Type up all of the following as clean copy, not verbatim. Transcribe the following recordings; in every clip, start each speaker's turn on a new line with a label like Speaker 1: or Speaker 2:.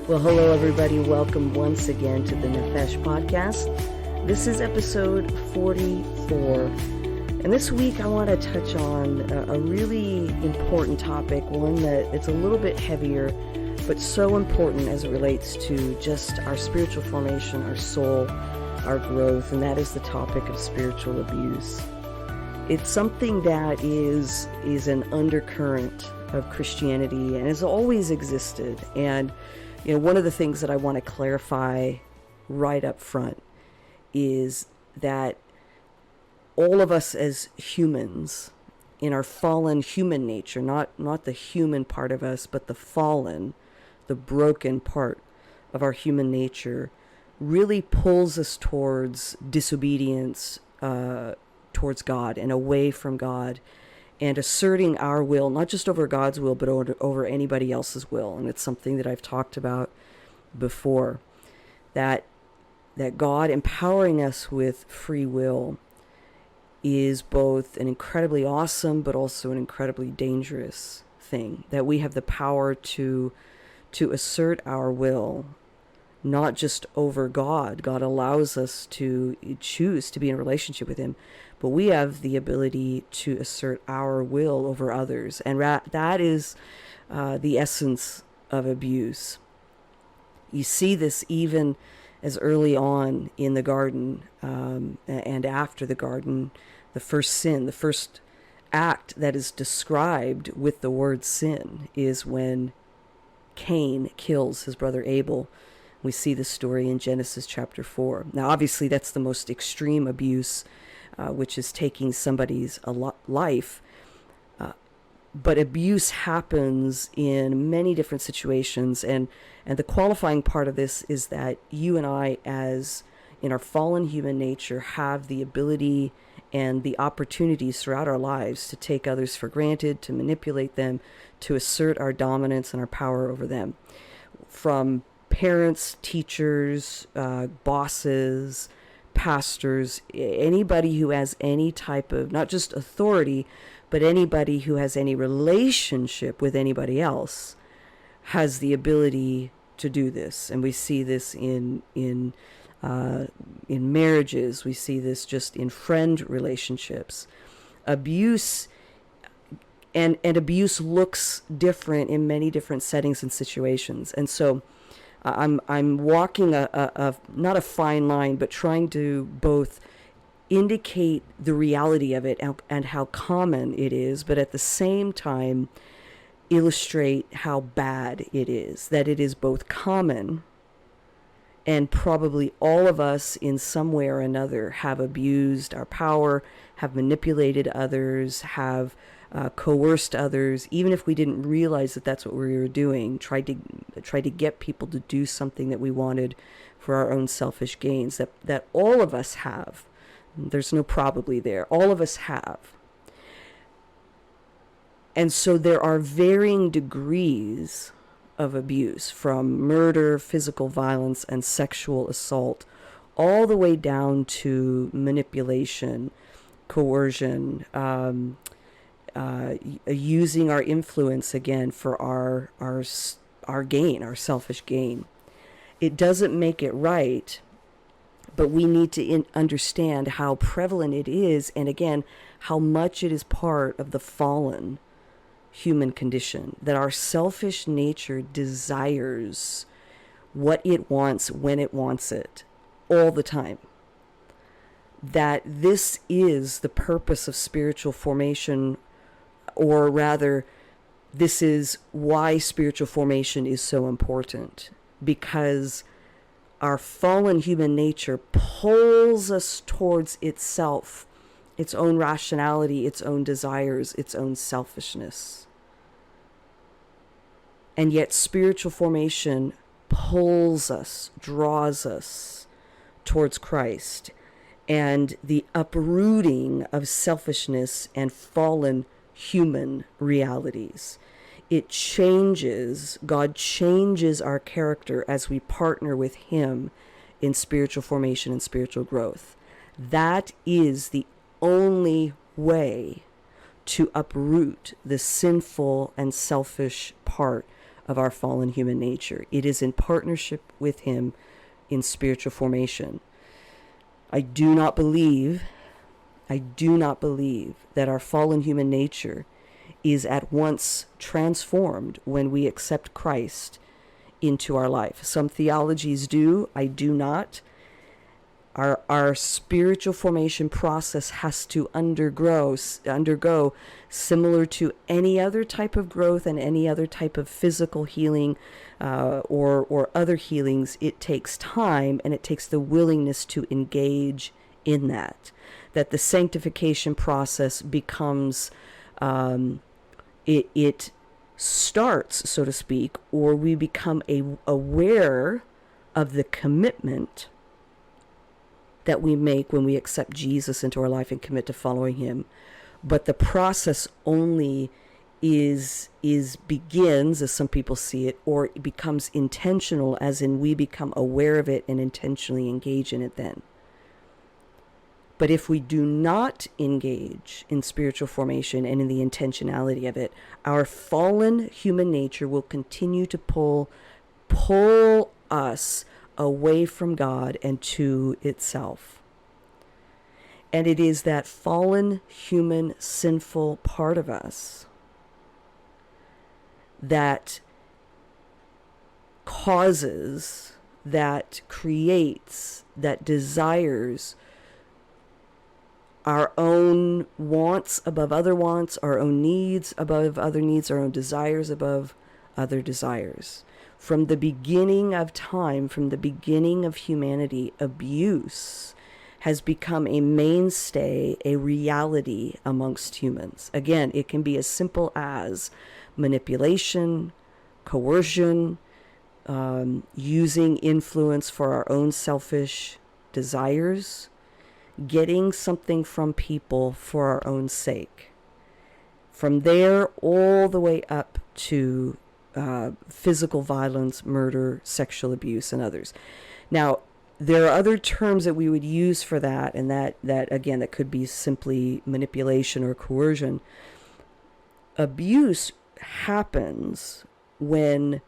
Speaker 1: Well, hello, everybody. Welcome once again to the Nefesh Podcast. This is episode 44. And this week, I want to touch on a really important topic, one that it's a little bit heavier, but so important as it relates to just our spiritual formation, our soul, our growth, and that is the topic of spiritual abuse. It's something that is an undercurrent of Christianity and has always existed. And one of the things that I want to clarify right up front is that all of us as humans, in our fallen human nature, not the human part of us, but the fallen, the broken part of our human nature, really pulls us towards disobedience towards God and away from God, and asserting our will, not just over God's will, but over anybody else's will. And it's something that I've talked about before, that God empowering us with free will is both an incredibly awesome, but also an incredibly dangerous thing, that we have the power to assert our will, not just over God. God allows us to choose to be in a relationship with Him, but we have the ability to assert our will over others. And that is the essence of abuse. You see this even as early on in the garden and after the garden. The first sin, the first act that is described with the word sin is when Cain kills his brother Abel. We see this story in Genesis chapter 4. Now, obviously, that's the most extreme abuse, which is taking somebody's life. But abuse happens in many different situations. And the qualifying part of this is that you and I, as in our fallen human nature, have the ability and the opportunities throughout our lives to take others for granted, to manipulate them, to assert our dominance and our power over them. From parents, teachers, bosses, pastors, anybody who has any type of, not just authority, but anybody who has any relationship with anybody else has the ability to do this. And we see this in marriages. We see this just in friend relationships. Abuse and abuse looks different in many different settings and situations. And so I'm walking not a fine line, but trying to both indicate the reality of it and how common it is, but at the same time illustrate how bad it is, that it is both common and probably all of us in some way or another have abused our power, have manipulated others, have coerced others, even if we didn't realize that that's what we were doing, tried to get people to do something that we wanted for our own selfish gains, that all of us have. There's no probably there. All of us have. And so there are varying degrees of abuse, from murder, physical violence, and sexual assault, all the way down to manipulation, coercion, using our influence again for our gain, our selfish gain. It doesn't make it right, but we need to understand how prevalent it is, and again, how much it is part of the fallen human condition, that our selfish nature desires what it wants when it wants it all the time. That this is the purpose of spiritual formation, or rather, this is why spiritual formation is so important, because our fallen human nature pulls us towards itself, its own rationality, its own desires, its own selfishness. And yet spiritual formation pulls us, draws us towards Christ, and the uprooting of selfishness and fallen human realities. It changes, God changes our character as we partner with Him in spiritual formation and spiritual growth. That is the only way to uproot the sinful and selfish part of our fallen human nature. It is in partnership with him in spiritual formation. I do not believe that our fallen human nature is at once transformed when we accept Christ into our life. Some theologies do, I do not. Our spiritual formation process has to undergo, similar to any other type of growth and any other type of physical healing or other healings. It takes time, and it takes the willingness to engage in that the sanctification process becomes, it starts, so to speak, or we become aware of the commitment that we make when we accept Jesus into our life and commit to following him. But the process only begins, as some people see it, or it becomes intentional, as in we become aware of it and intentionally engage in it then. But if we do not engage in spiritual formation and in the intentionality of it, our fallen human nature will continue to pull us away from God and to itself. And it is that fallen, human, sinful part of us that causes, that creates, that desires our own wants above other wants, our own needs above other needs, our own desires above other desires. From the beginning of time, from the beginning of humanity, abuse has become a mainstay, a reality amongst humans. Again, it can be as simple as manipulation, coercion, using influence for our own selfish desires, getting something from people for our own sake. From there, all the way up to physical violence, murder, sexual abuse, and others. Now, there are other terms that we would use for that, and that again, that could be simply manipulation or coercion. Abuse happens when,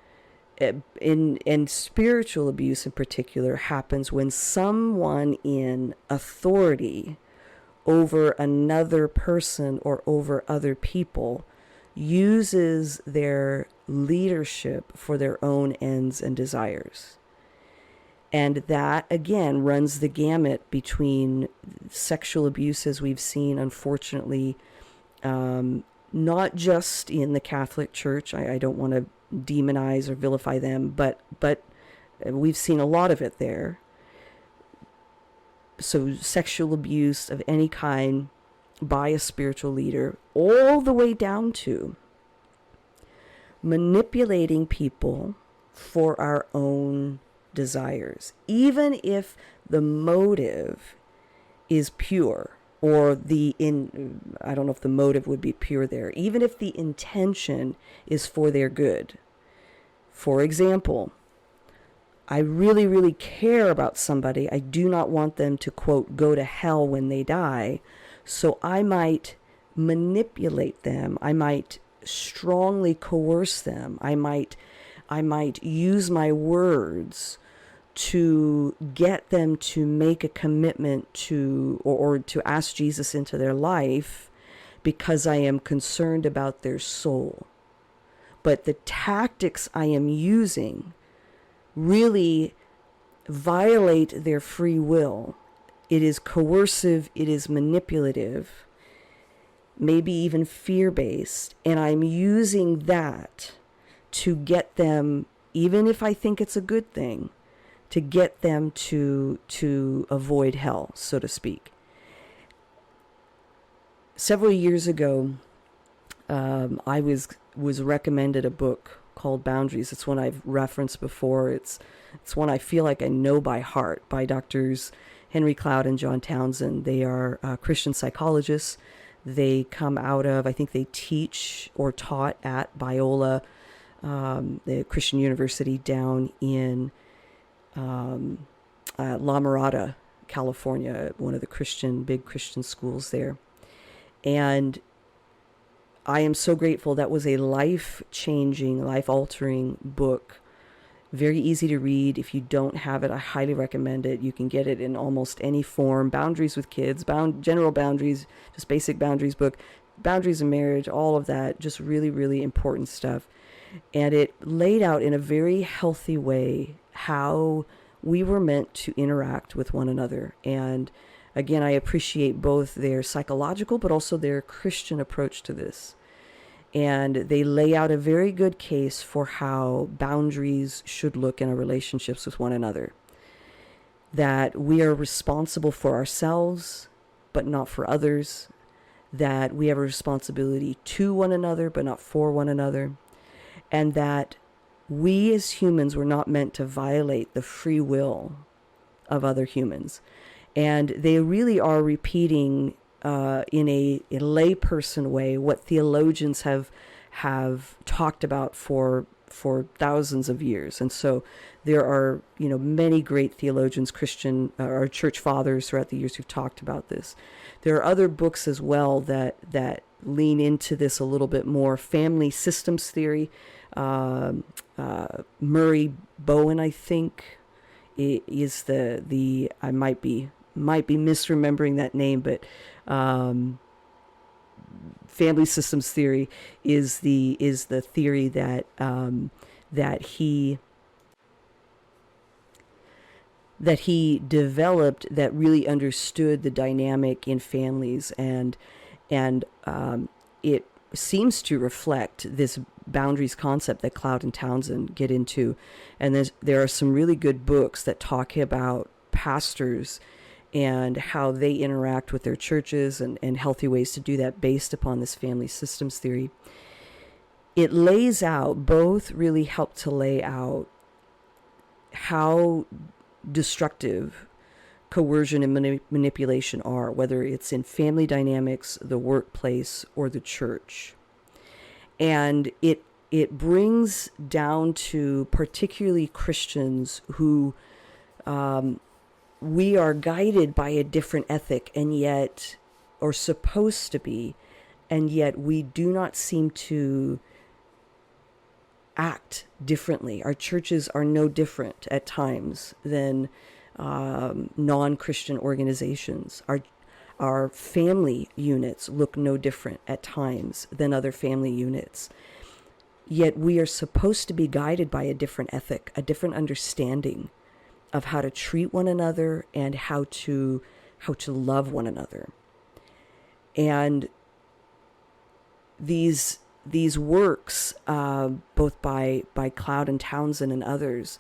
Speaker 1: and spiritual abuse in particular, happens when someone in authority over another person or over other people uses their leadership for their own ends and desires. And that, again, runs the gamut between sexual abuse, as we've seen, unfortunately, not just in the Catholic Church. I don't want to demonize or vilify them, but we've seen a lot of it there. So sexual abuse of any kind by a spiritual leader, all the way down to manipulating people for our own desires, even if the motive is pure, or I don't know if the motive would be pure there, even if the intention is for their good. For example, I really, really care about somebody. I do not want them to, quote, go to hell when they die. So I might manipulate them. I might strongly coerce them. I might use my words to get them to make a commitment to, or to ask Jesus into their life, because I am concerned about their soul. But the tactics I am using really violate their free will. It is coercive, it is manipulative, maybe even fear-based, and I'm using that to get them, even if I think it's a good thing, to get them to avoid hell, so to speak. Several years ago, I was recommended a book called Boundaries. It's one I've referenced before. It's one I feel like I know by heart, by Doctors Henry Cloud and John Townsend. They are Christian psychologists. They come out of, I think they teach or taught at Biola, the Christian University down in La Mirada, California, one of the big Christian schools there. And I am so grateful. That was a life-changing, life-altering book. Very easy to read. If you don't have it, I highly recommend it. You can get it in almost any form. Boundaries with Kids, General Boundaries, just basic boundaries book, Boundaries in Marriage, all of that, just really, really important stuff. And it laid out in a very healthy way how we were meant to interact with one another. And again, I appreciate both their psychological but also their Christian approach to this. And they lay out a very good case for how boundaries should look in our relationships with one another. That we are responsible for ourselves, but not for others. That we have a responsibility to one another, but not for one another. And that we as humans were not meant to violate the free will of other humans. And they really are repeating in a layperson way what theologians have talked about for thousands of years. And so there are, many great theologians, Christian or church fathers throughout the years who've talked about this. There are other books as well that lean into this a little bit more. Family systems theory, Murray Bowen, I think, is the I might be misremembering that name, but family systems theory is the theory that he developed, that really understood the dynamic in families, and it seems to reflect this boundaries concept that Cloud and Townsend get into. And there are some really good books that talk about pastors and how they interact with their churches and healthy ways to do that based upon this family systems theory. It lays out, both really help to lay out how destructive coercion and manipulation are, whether it's in family dynamics, the workplace, or the church. And it brings down to particularly Christians who we are guided by a different ethic, and yet, or supposed to be, and yet we do not seem to act differently. Our churches are no different at times than non-Christian organizations. Our family units look no different at times than other family units. Yet we are supposed to be guided by a different ethic, a different understanding of how to treat one another and how to love one another. And these works, both by Cloud and Townsend and others,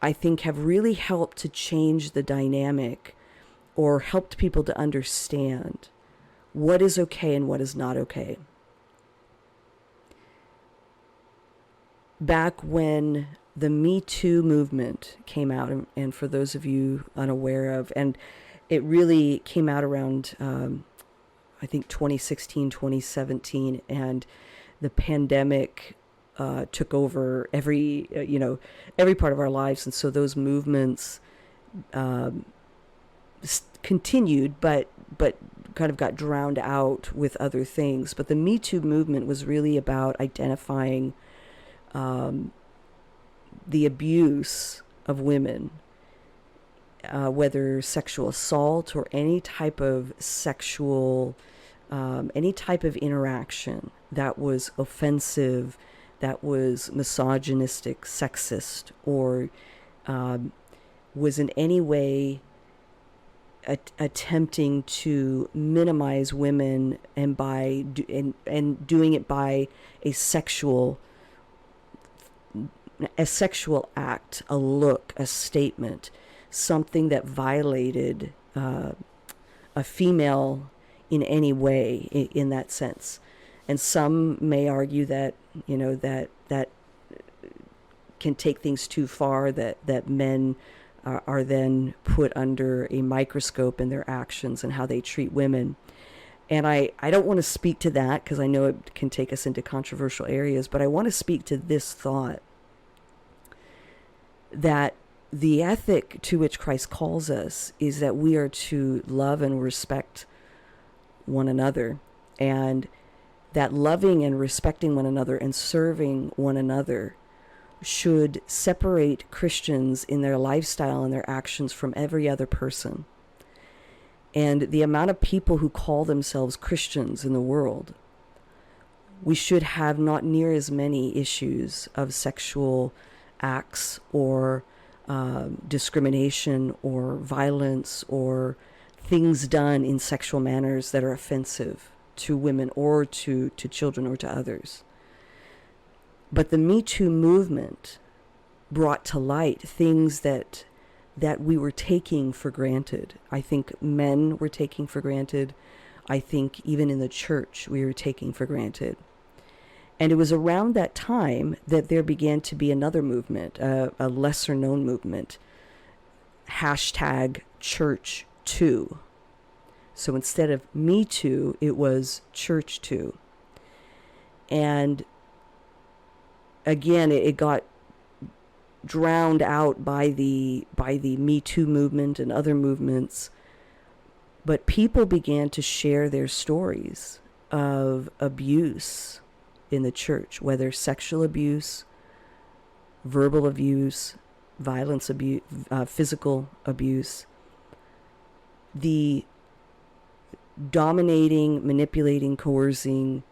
Speaker 1: I think have really helped to change the dynamic, or helped people to understand what is okay and what is not okay. Back when the Me Too movement came out, and for those of you unaware of, and it really came out around, I think 2016, 2017, and the pandemic took over every part of our lives, and so those movements continued, but kind of got drowned out with other things. But the Me Too movement was really about identifying the abuse of women, whether sexual assault or any type of any type of interaction that was offensive, that was misogynistic, sexist, or was in any way attempting to minimize women, and and doing it by a sexual act, a look, a statement, something that violated a female in any way in that sense. And some may argue that that can take things too far, that men are then put under a microscope in their actions and how they treat women. And I don't want to speak to that because I know it can take us into controversial areas, but I want to speak to this thought, that the ethic to which Christ calls us is that we are to love and respect one another, and that loving and respecting one another and serving one another should separate Christians in their lifestyle and their actions from every other person. And the amount of people who call themselves Christians in the world, we should have not near as many issues of sexual acts or discrimination or violence or things done in sexual manners that are offensive to women or to children or to others. But the Me Too movement brought to light things that we were taking for granted. I think men were taking for granted. I think even in the church we were taking for granted. And it was around that time that there began to be another movement, a lesser known movement, #Church2. So instead of Me Too, it was Church2. And again, it got drowned out by the Me Too movement and other movements. But people began to share their stories of abuse in the church, whether sexual abuse, verbal abuse, violence abuse, physical abuse, the dominating, manipulating, coercing,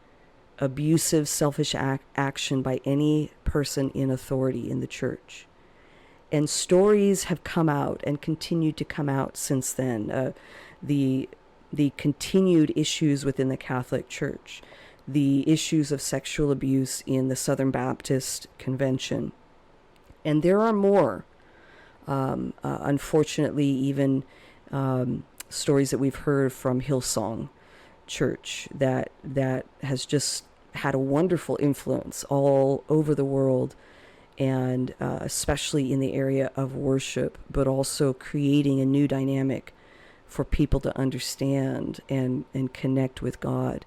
Speaker 1: abusive, selfish action by any person in authority in the church. And stories have come out and continued to come out since then. The continued issues within the Catholic Church, the issues of sexual abuse in the Southern Baptist Convention. And there are more, unfortunately, even stories that we've heard from Hillsong Church that has just had a wonderful influence all over the world, and especially in the area of worship, but also creating a new dynamic for people to understand and connect with God,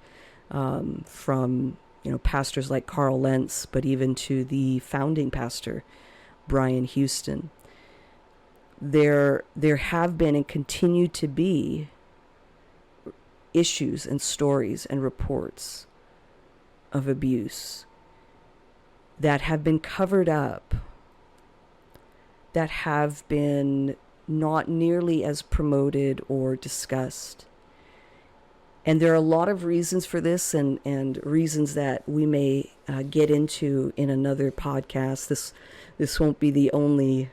Speaker 1: from pastors like Carl Lentz, but even to the founding pastor Brian Houston. There have been and continue to be issues and stories and reports of abuse that have been covered up, that have been not nearly as promoted or discussed. And there are a lot of reasons for this, and reasons that we may get into in another podcast. This won't be the only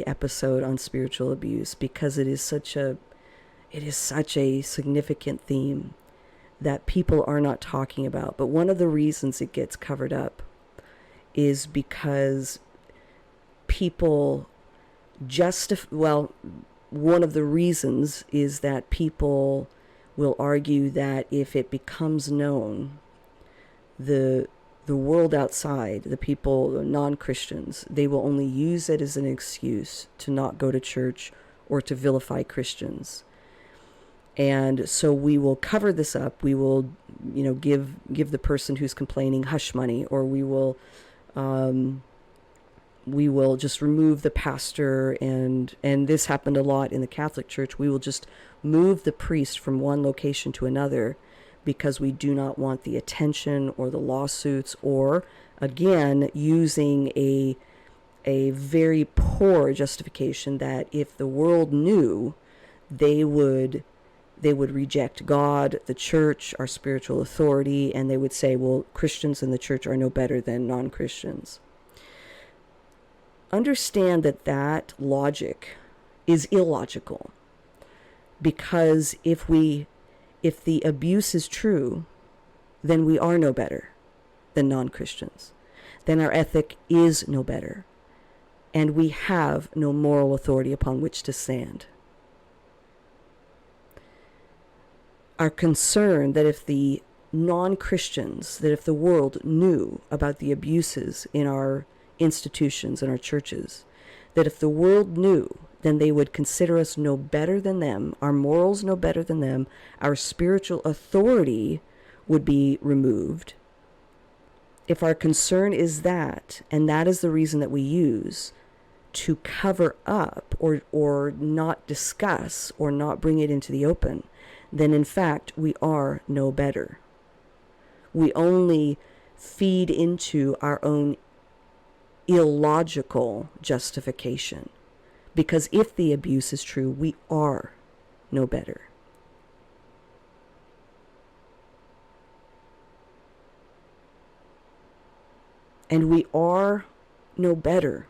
Speaker 1: episode on spiritual abuse, because it is such a significant theme that people are not talking about. But one of the reasons it gets covered up is because people one of the reasons is that people will argue that if it becomes known, the world outside, the people, the non-Christians, they will only use it as an excuse to not go to church or to vilify Christians. And so we will cover this up. We will, give the person who's complaining hush money, or we will just remove the pastor, and this happened a lot in the Catholic Church. We will just move the priest from one location to another because we do not want the attention or the lawsuits, or again using a very poor justification that if the world knew, they would reject God, the church, our spiritual authority, and they would say, well, Christians in the church are no better than non-Christians. Understand that logic is illogical, because if the abuse is true, then we are no better than non-Christians. Then our ethic is no better, and we have no moral authority upon which to stand. Our concern that if the non-Christians, that if the world knew about the abuses in our institutions and our churches, that if the world knew, then they would consider us no better than them, our morals no better than them, our spiritual authority would be removed. If our concern is that, and that is the reason that we use to cover up or not discuss or not bring it into the open, then in fact we are no better. We only feed into our own illogical justification. Because if the abuse is true, we are no better. And we are no better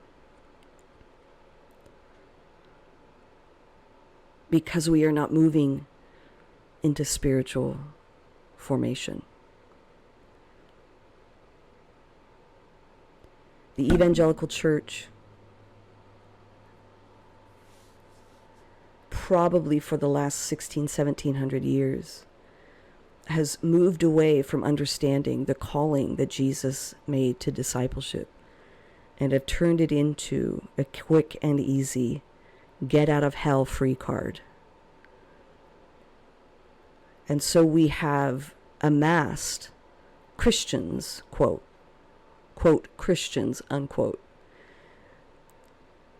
Speaker 1: because we are not moving into spiritual formation. The evangelical church, probably for the last 1700 years, has moved away from understanding the calling that Jesus made to discipleship and have turned it into a quick and easy get out of hell free card. And so we have amassed Christians, quote Christians, unquote.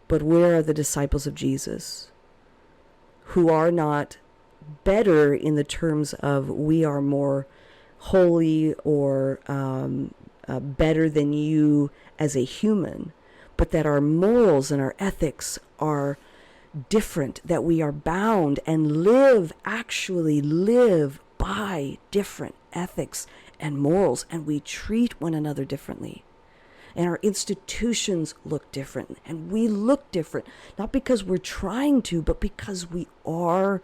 Speaker 1: But where are the disciples of Jesus who are not better in the terms of we are more holy or better than you as a human, but that our morals and our ethics are different, that we are bound and actually live by different ethics and morals, and we treat one another differently. And our institutions look different, and we look different, not because we're trying to, but because we are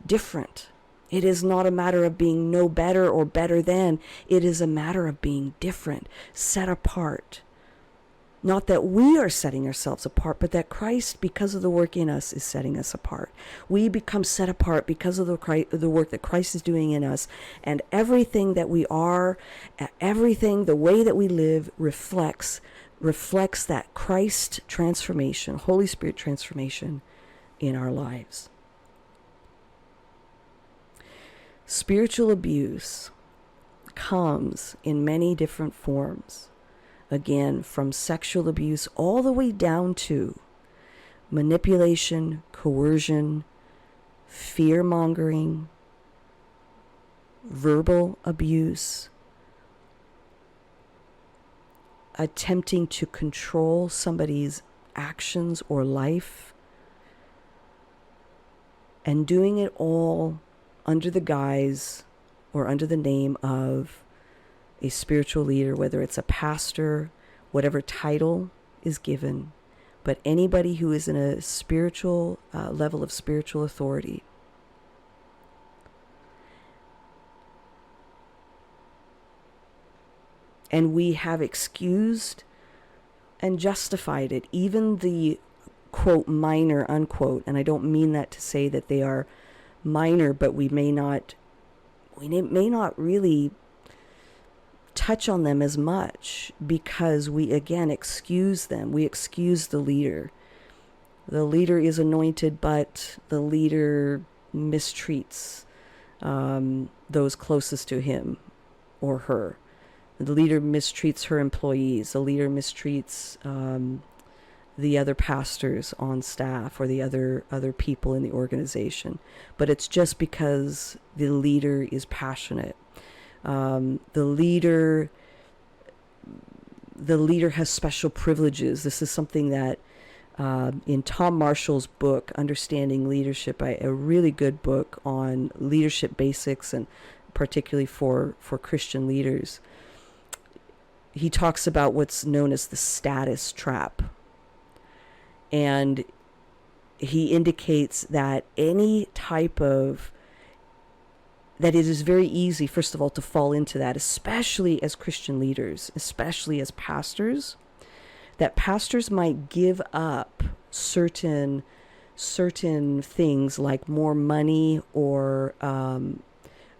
Speaker 1: different. It is not a matter of being no better or better than. It is a matter of being different, set apart. Not that we are setting ourselves apart, but that Christ, because of the work in us, is setting us apart. We become set apart because of the work that Christ is doing in us. And everything that we are, everything, the way that we live reflects that Christ transformation, Holy Spirit transformation in our lives. Spiritual abuse comes in many different forms. Again, from sexual abuse all the way down to manipulation, coercion, fear-mongering, verbal abuse, attempting to control somebody's actions or life, and doing it all under the guise or under the name of a spiritual leader, whether it's a pastor, whatever title is given, but anybody who is in a spiritual level of spiritual authority. And we have excused and justified it, even the quote minor unquote, and I don't mean that to say that they are minor, but we may not really touch on them as much because we again excuse them. We excuse the leader. The leader is anointed, but the leader mistreats those closest to him or her. The leader mistreats her employees. The leader mistreats the other pastors on staff or the other people in the organization. But it's just because the leader is passionate. The leader has special privileges. This is something that in Tom Marshall's book, Understanding Leadership, a really good book on leadership basics and particularly for Christian leaders, he talks about what's known as the status trap. And he indicates that that it is very easy, first of all, to fall into that, especially as Christian leaders, especially as pastors, that pastors might give up certain things like more money or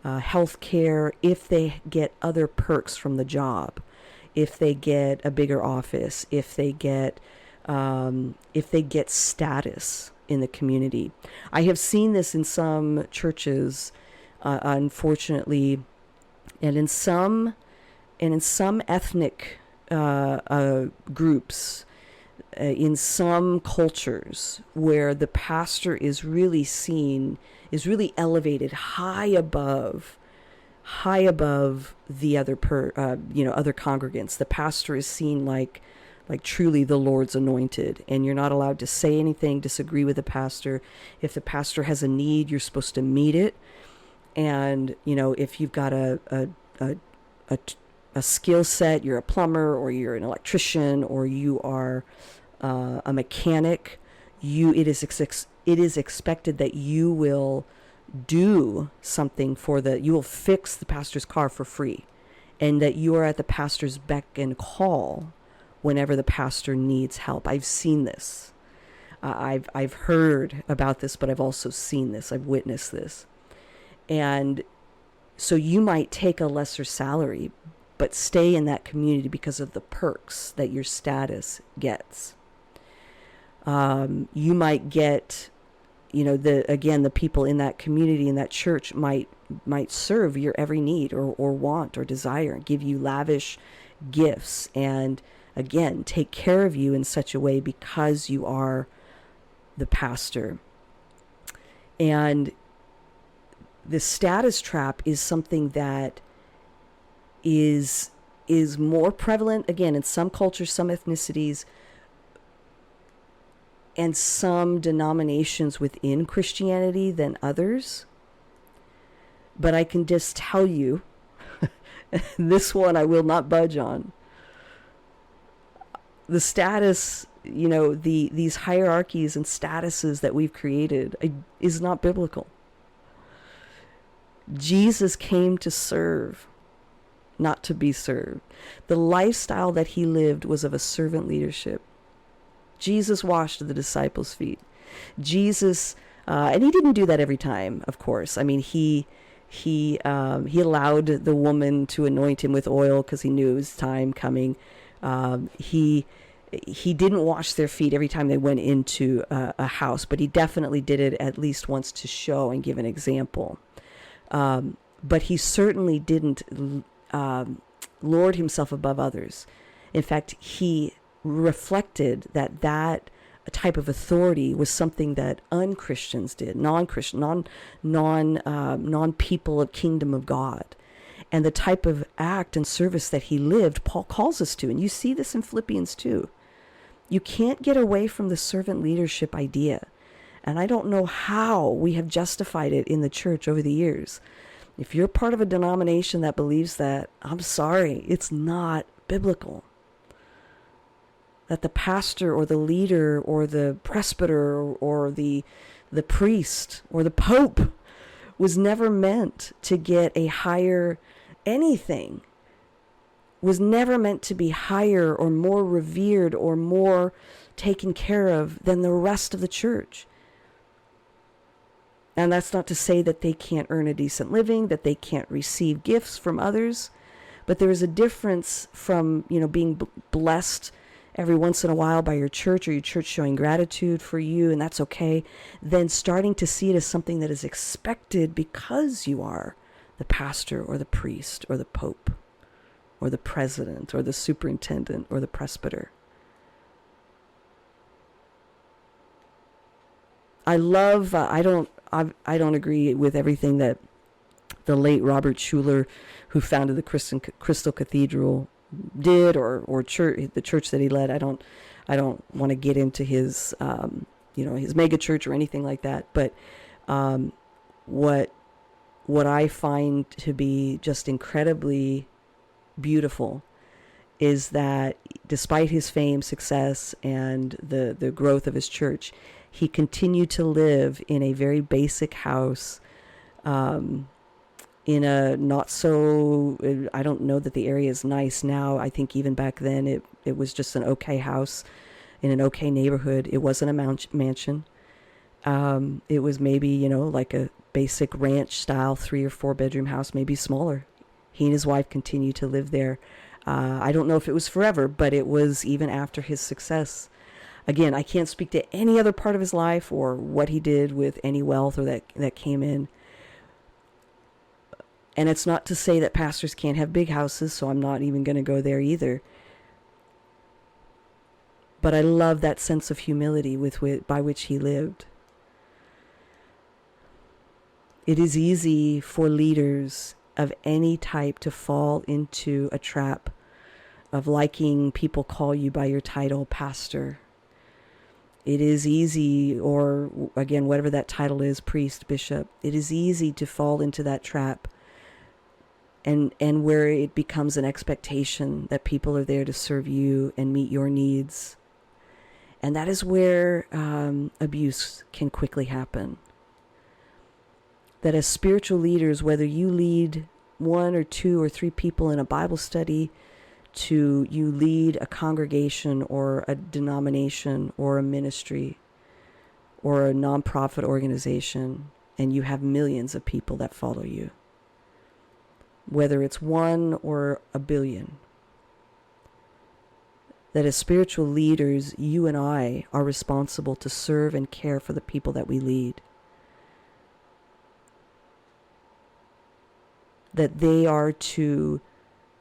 Speaker 1: health care if they get other perks from the job, if they get a bigger office, if they get status in the community. I have seen this in some churches, unfortunately, and in some ethnic groups, in some cultures where the pastor is really elevated high above high above the other other congregants. The pastor is seen like truly the Lord's anointed, and you're not allowed to say anything, disagree with the pastor. If the pastor has a need, you're supposed to meet it. And if you've got a skill set, you're a plumber, or you're an electrician, or you are a mechanic, it is expected that you will do something you will fix the pastor's car for free, and that you are at the pastor's beck and call whenever the pastor needs help. I've seen this. I've heard about this, but I've also seen this. I've witnessed this. And so you might take a lesser salary, but stay in that community because of the perks that your status gets. You might get, the people in that community, in that church might serve your every need or want or desire, give you lavish gifts, and again, take care of you in such a way because you are the pastor. And the status trap is something that is more prevalent, again, in some cultures, some ethnicities, and some denominations within Christianity than others. But I can just tell you, this one I will not budge on. The status, these hierarchies and statuses that we've created is not biblical. Jesus came to serve, not to be served. The lifestyle that he lived was of a servant leadership. Jesus washed the disciples' feet. Jesus, and he didn't do that every time, of course. I mean, he allowed the woman to anoint him with oil because he knew it was time coming. He didn't wash their feet every time they went into a house, but he definitely did it at least once to show and give an example. But he certainly didn't lord himself above others. In fact, he reflected that type of authority was something that un-Christians did, non-Christian, non-people of kingdom of God. And the type of act and service that he lived, Paul calls us to. And you see this in Philippians 2. You can't get away from the servant leadership idea. And I don't know how we have justified it in the church over the years. If you're part of a denomination that believes that, I'm sorry, it's not biblical. That the pastor or the leader or the presbyter or the priest or the pope was never meant to get a higher anything, was never meant to be higher or more revered or more taken care of than the rest of the church. And that's not to say that they can't earn a decent living, that they can't receive gifts from others, but there is a difference from, being blessed every once in a while by your church or your church showing gratitude for you, and that's okay, then starting to see it as something that is expected because you are the pastor or the priest or the pope or the president or the superintendent or the presbyter. I don't agree with everything that the late Robert Schuller, who founded the Crystal Cathedral, did or church, the church that he led. I don't want to get into his his mega church or anything like that, but what I find to be just incredibly beautiful is that despite his fame, success, and the growth of his church, he continued to live in a very basic house, in a not so, I don't know that the area is nice now. I think even back then it was just an okay house in an okay neighborhood. It wasn't a mansion. It was maybe, like a basic ranch style 3 or 4 bedroom house, maybe smaller. He and his wife continued to live there. I don't know if it was forever, but it was even after his success. Again, I can't speak to any other part of his life or what he did with any wealth or that came in. And it's not to say that pastors can't have big houses, so I'm not even going to go there either. But I love that sense of humility by which he lived. It is easy for leaders of any type to fall into a trap of liking people call you by your title, pastor. It is easy, or again, whatever that title is, priest, bishop, it is easy to fall into that trap, and where it becomes an expectation that people are there to serve you and meet your needs. And that is where abuse can quickly happen. That as spiritual leaders, whether you lead 1 or 2 or 3 people in a Bible study, to you lead a congregation or a denomination or a ministry or a nonprofit organization, and you have millions of people that follow you, whether it's 1 or a billion, that as spiritual leaders, you and I are responsible to serve and care for the people that we lead. That they are to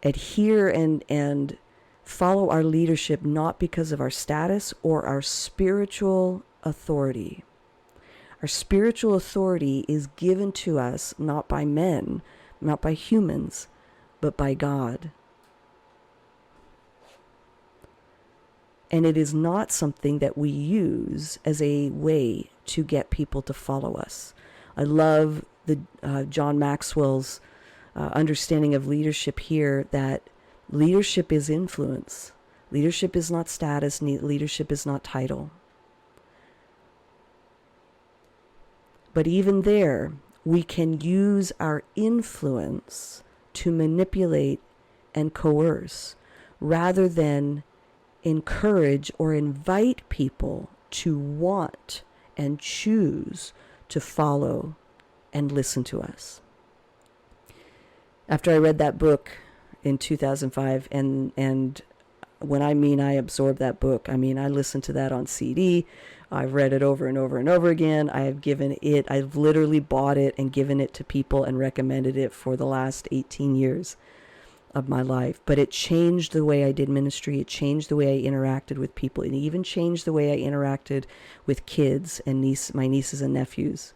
Speaker 1: adhere and follow our leadership not because of our status or our spiritual authority. Our spiritual authority is given to us not by men, not by humans, but by God. And it is not something that we use as a way to get people to follow us. I love the John Maxwell's understanding of leadership here, that leadership is influence. Leadership is not status. Leadership is not title. But even there, we can use our influence to manipulate and coerce rather than encourage or invite people to want and choose to follow and listen to us. After I read that book in 2005, and when I mean I absorbed that book, I mean I listened to that on CD. I've read it over and over and over again. I've literally bought it and given it to people and recommended it for the last 18 years of my life. But it changed the way I did ministry. It changed the way I interacted with people. It even changed the way I interacted with kids and my nieces and nephews.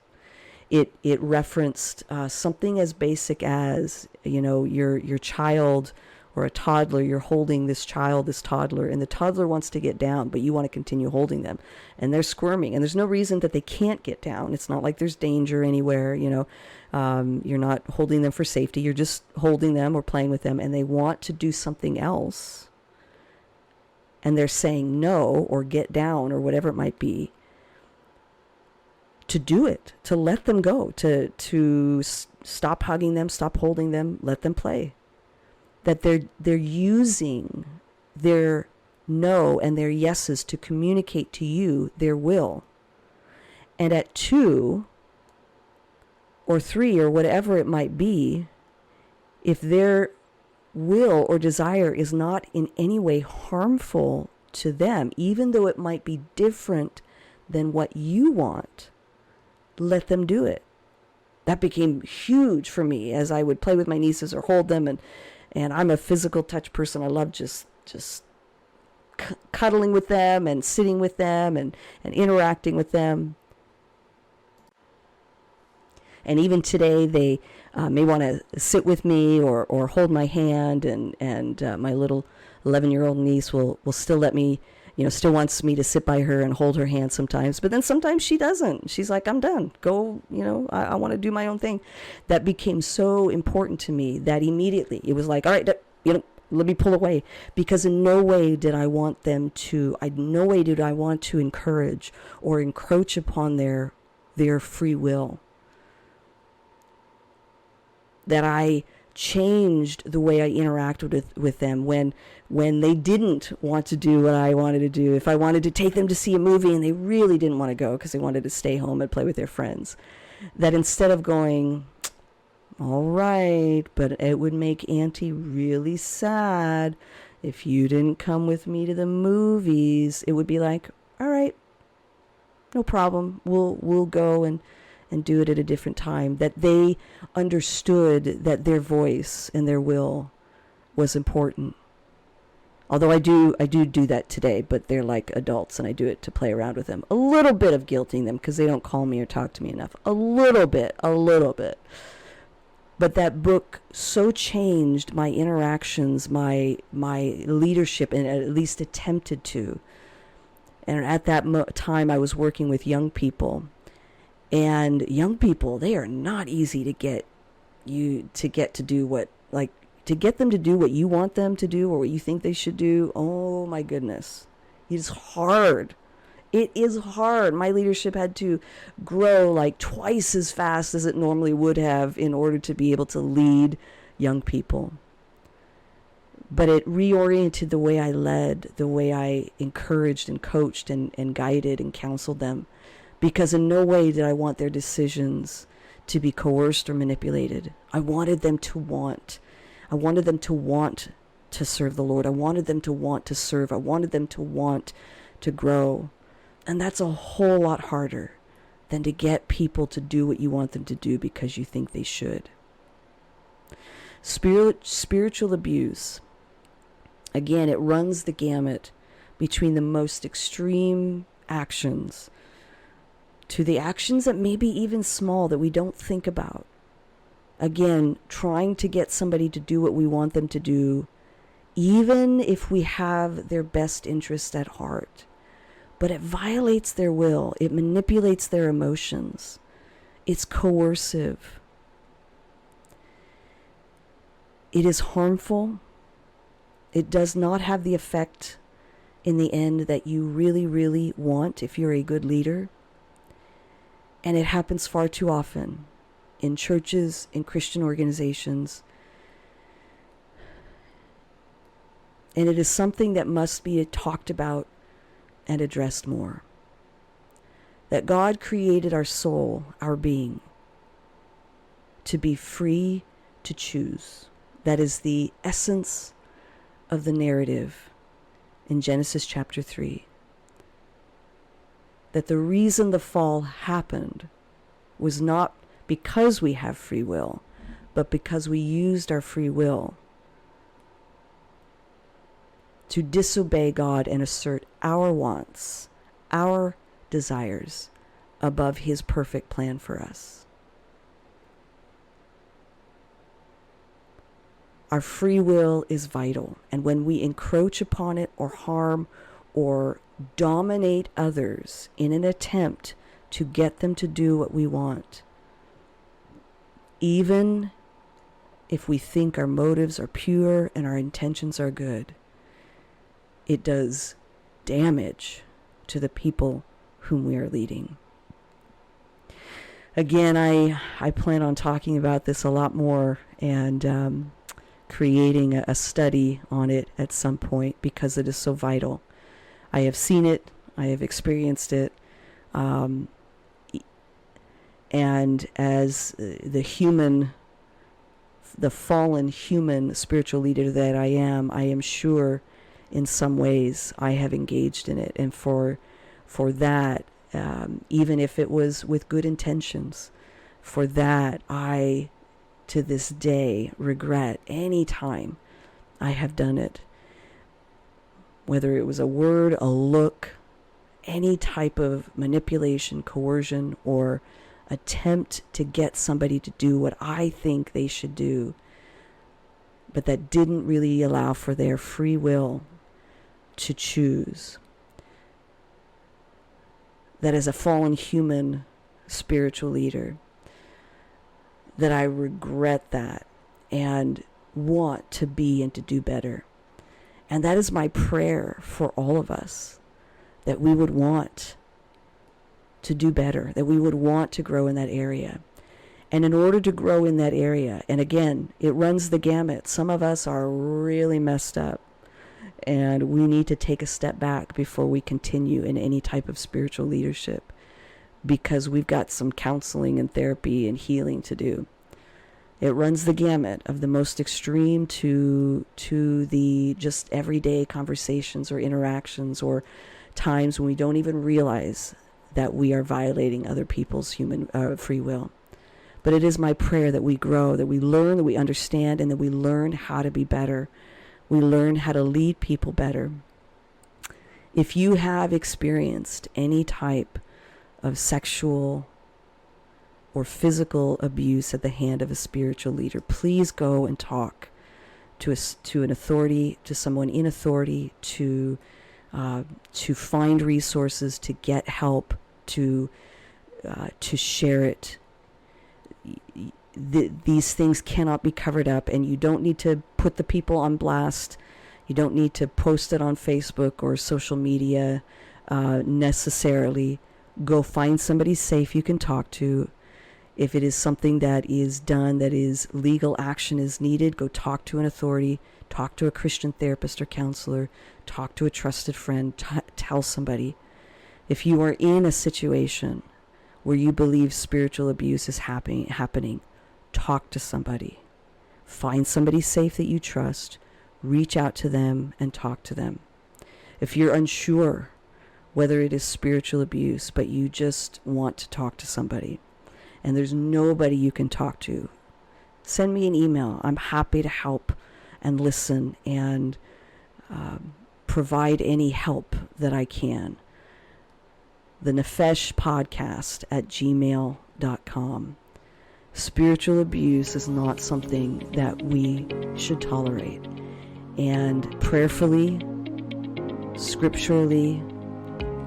Speaker 1: It referenced something as basic as, your child or a toddler, you're holding this toddler, and the toddler wants to get down, but you want to continue holding them. And they're squirming, and there's no reason that they can't get down. It's not like there's danger anywhere, you're not holding them for safety. You're just holding them or playing with them, and they want to do something else. And they're saying no, or get down, or whatever it might be. To do it, to let them go, to stop hugging them, stop holding them, let them play. That they're using their no and their yeses to communicate to you their will. And at 2 or 3 or whatever it might be, if their will or desire is not in any way harmful to them, even though it might be different than what you want, let them do it. That became huge for me as I would play with my nieces or hold them, and I'm a physical touch person. I love just cuddling with them and sitting with them and interacting with them. And even today, they may want to sit with me or hold my hand, and my little 11-year-old niece will still let me, still wants me to sit by her and hold her hand sometimes. But then sometimes she doesn't. She's like, I'm done. Go, I want to do my own thing. That became so important to me that immediately it was like, all right, let me pull away. Because in no way did I want them to, no way did I want to encourage or encroach upon their free will. That I changed the way I interacted with them when they didn't want to do what I wanted to do. If I wanted to take them to see a movie and they really didn't want to go because they wanted to stay home and play with their friends, that instead of going, all right, but it would make Auntie really sad if you didn't come with me to the movies, it would be like, all right, no problem, we'll go and do it at a different time. That they understood that their voice and their will was important. Although I do that today, but they're like adults and I do it to play around with them. A little bit of guilting them because they don't call me or talk to me enough. A little bit. But that book so changed my interactions, my leadership, and at least attempted to. And at that time, I was working with young people. And young people, they are not easy to get to do what, like, to get them to do what you want them to do or what you think they should do. Oh my goodness. It's hard. It is hard. My leadership had to grow like twice as fast as it normally would have in order to be able to lead young people. But it reoriented the way I led, the way I encouraged and coached and guided and counseled them. Because in no way did I want their decisions to be coerced or manipulated. I wanted them to want. I wanted them to want to serve the Lord. I wanted them to want to serve. I wanted them to want to grow. And that's a whole lot harder than to get people to do what you want them to do because you think they should. Spiritual abuse. Again, it runs the gamut between the most extreme actions to the actions that may be even small that we don't think about. Again, trying to get somebody to do what we want them to do, even if we have their best interest at heart. But it violates their will. It manipulates their emotions. It's coercive. It is harmful. It does not have the effect in the end that you really, really want if you're a good leader. And it happens far too often in churches, in Christian organizations. And it is something that must be talked about and addressed more. That God created our soul, our being, to be free to choose. That is the essence of the narrative in Genesis chapter 3. That the reason the fall happened was not because we have free will, but because we used our free will to disobey God and assert our wants, our desires above His perfect plan for us. Our free will is vital, and when we encroach upon it or harm or dominate others in an attempt to get them to do what we want, even if we think our motives are pure and our intentions are good, it does damage to the people whom we are leading. Again, I plan on talking about this a lot more and creating a study on it at some point because it is so vital. I have seen it. I have experienced it. And as the fallen human spiritual leader that I am sure in some ways I have engaged in it. And for that, even if it was with good intentions, for that I, to this day, regret any time I have done it. Whether it was a word, a look, any type of manipulation, coercion, or attempt to get somebody to do what I think they should do, but that didn't really allow for their free will to choose. That as a fallen human spiritual leader, that I regret that and want to be and to do better. And that is my prayer for all of us, that we would want to do better, that we would want to grow in that area. And in order to grow in that area, and again, it runs the gamut. Some of us are really messed up, and we need to take a step back before we continue in any type of spiritual leadership, because we've got some counseling and therapy and healing to do. It runs the gamut of the most extreme to the just everyday conversations or interactions or times when we don't even realize that we are violating other people's human free will. But it is my prayer that we grow, that we learn, that we understand, and that we learn how to be better. We learn how to lead people better. If you have experienced any type of sexual or physical abuse at the hand of a spiritual leader, please go and talk to an authority, to someone in authority, to find resources, to get help, to share it. These things cannot be covered up, and you don't need to put the people on blast. You don't need to post it on Facebook or social media necessarily. Go find somebody safe you can talk to. If it is something that is done, that is legal action is needed, go talk to an authority, talk to a Christian therapist or counselor, talk to a trusted friend, tell somebody. If you are in a situation where you believe spiritual abuse is happening, talk to somebody. Find somebody safe that you trust, reach out to them and talk to them. If you're unsure whether it is spiritual abuse, but you just want to talk to somebody, and there's nobody you can talk to, send me an email. I'm happy to help and listen and provide any help that I can. The Nefesh Podcast at gmail.com. Spiritual abuse is not something that we should tolerate. And prayerfully, scripturally,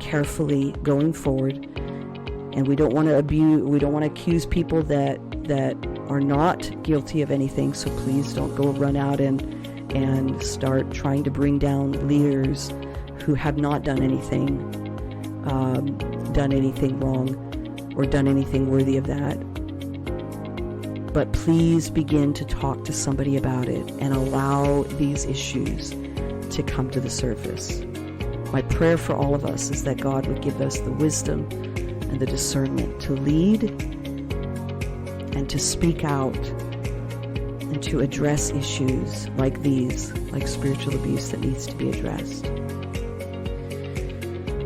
Speaker 1: carefully going forward, and we don't want to accuse people that are not guilty of anything, so please don't go run out and start trying to bring down leaders who have not done anything wrong or done anything worthy of that. But please begin to talk to somebody about it and allow these issues to come to the surface. My prayer for all of us is that God would give us the wisdom and the discernment to lead and to speak out and to address issues like these, like spiritual abuse that needs to be addressed.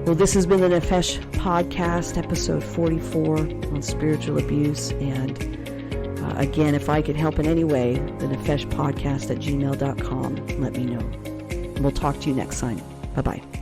Speaker 1: Well, this has been the Nefesh Podcast, episode 44 on spiritual abuse. And again, if I could help in any way, the Nefesh Podcast at gmail.com. Let me know. And we'll talk to you next time. Bye-bye.